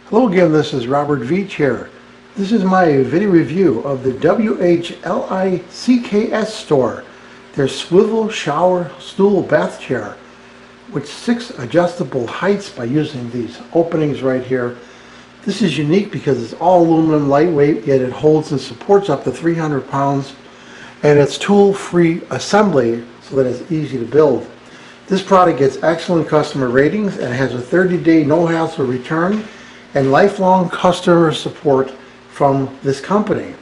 Hello again, this is Robert Veach here. This is my video review of the WHLICKS store, their swivel shower stool bath chair with 6 adjustable heights by using these openings right here. This is unique because it's all aluminum, lightweight, yet it holds and supports up to 300 pounds, and it's tool-free assembly so that it's easy to build. This product gets excellent customer ratings and has a 30-day no-hassle return and lifelong customer support from this company.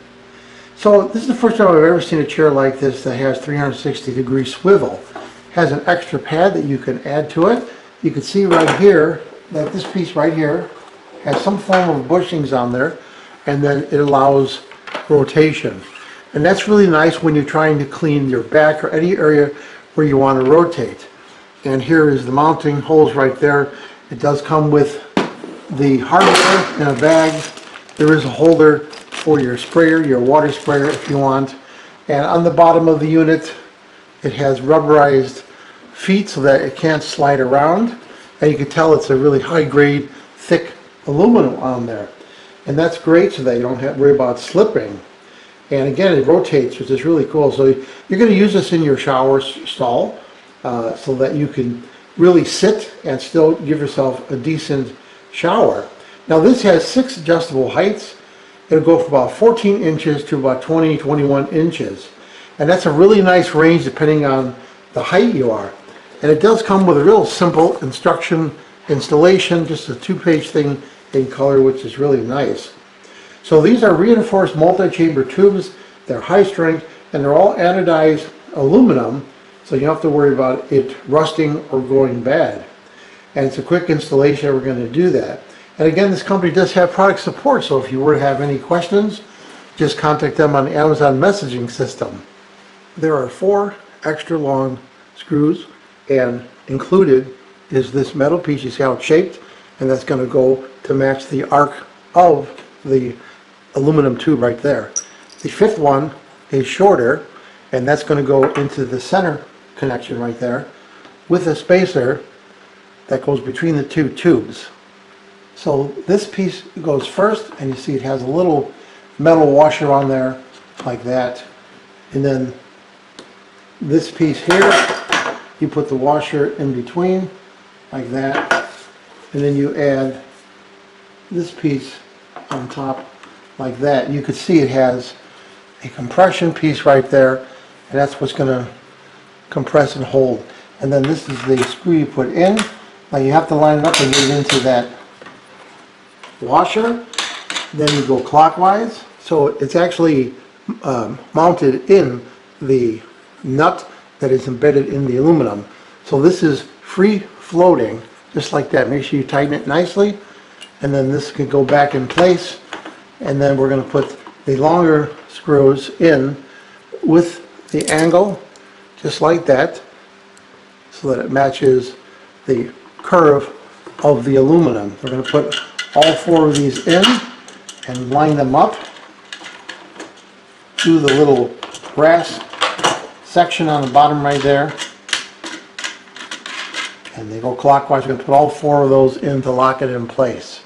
So this is the first time I've ever seen a chair like this that has 360-degree swivel. It has an extra pad that you can add to it. You can see right here that this piece right here has some form of bushings on there, and then it allows rotation. And that's really nice when you're trying to clean your back or any area where you want to rotate. And here is the mounting holes right there. It does come with the hardware in a bag. There is a holder for your sprayer, your water sprayer if you want. And on the bottom of the unit, it has rubberized feet so that it can't slide around. And you can tell it's a really high grade, thick aluminum on there. And that's great so that you don't have to worry about slipping. And again, it rotates, which is really cool. So you're going to use this in your shower stall so that you can really sit and still give yourself a decent shower. Now this has 6 adjustable heights. It'll go from about 14 inches to about 21 inches. And that's a really nice range depending on the height you are. And it does come with a real simple instruction installation, just a 2-page thing in color, which is really nice. So these are reinforced multi-chamber tubes. They're high strength and they're all anodized aluminum, so you don't have to worry about it rusting or going bad. And it's a quick installation. We're going to do that. And again, this company does have product support, so if you were to have any questions, just contact them on the Amazon messaging system. There are 4 extra long screws, and included is this metal piece. You see how it's shaped, and that's going to go to match the arc of the aluminum tube right there. The 5th one is shorter, and that's going to go into the center connection right there with a spacer that goes between the 2 tubes. So this piece goes first, and you see it has a little metal washer on there like that. And then this piece here, you put the washer in between like that, and then you add this piece on top like that. You can see it has a compression piece right there, and that's what's going to compress and hold. And then this is the screw you put in. Now you have to line it up and get it into that washer. Then you go clockwise. So it's actually mounted in the nut that is embedded in the aluminum. So this is free floating, just like that. Make sure you tighten it nicely, and then this can go back in place. And then we're going to put the longer screws in with the angle, just like that, so that it matches the curve of the aluminum. We're going to put all 4 of these in and line them up to the little brass section on the bottom right there. And they go clockwise. We're going to put all 4 of those in to lock it in place.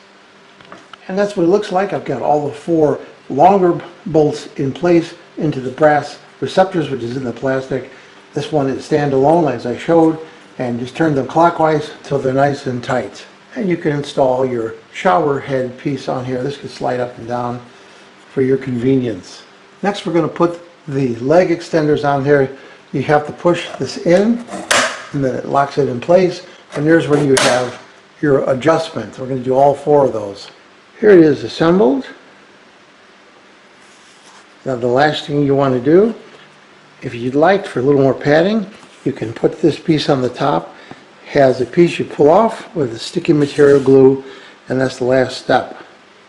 And that's what it looks like. I've got all the 4 longer bolts in place into the brass receptors, which is in the plastic. This one is standalone, as I showed, and just turn them clockwise till they're nice and tight. And you can install your shower head piece on here. This can slide up and down for your convenience. Next, we're going to put the leg extenders on here. You have to push this in, and then it locks it in place. And there's where you have your adjustment. We're going to do all 4 of those. Here it is assembled. Now the last thing you want to do, if you'd like for a little more padding, you can put this piece on the top. It has a piece you pull off with a sticky material glue, and that's the last step.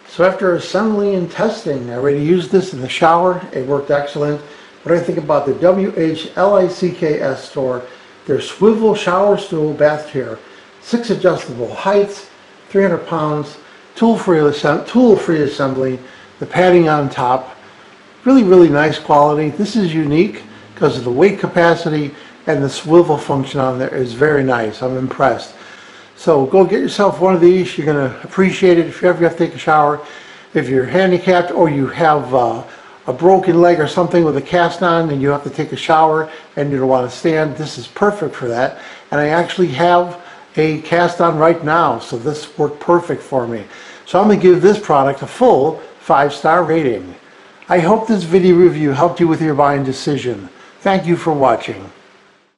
So after assembling and testing, I already used this in the shower. It worked excellent. What do I think about the WHLICKS store? Their swivel shower stool bath chair, 6 adjustable heights, 300 pounds, tool-free assembly, the padding on top. Really nice quality. This is unique because of the weight capacity, and the swivel function on there is very nice. I'm impressed. So go get yourself one of these. You're going to appreciate it if you ever have to take a shower. If you're handicapped or you have a broken leg or something with a cast on and you have to take a shower and you don't want to stand, this is perfect for that. And I actually have a cast on right now, so this worked perfect for me. So I'm going to give this product a full 5-star rating. I hope this video review helped you with your buying decision. Thank you for watching.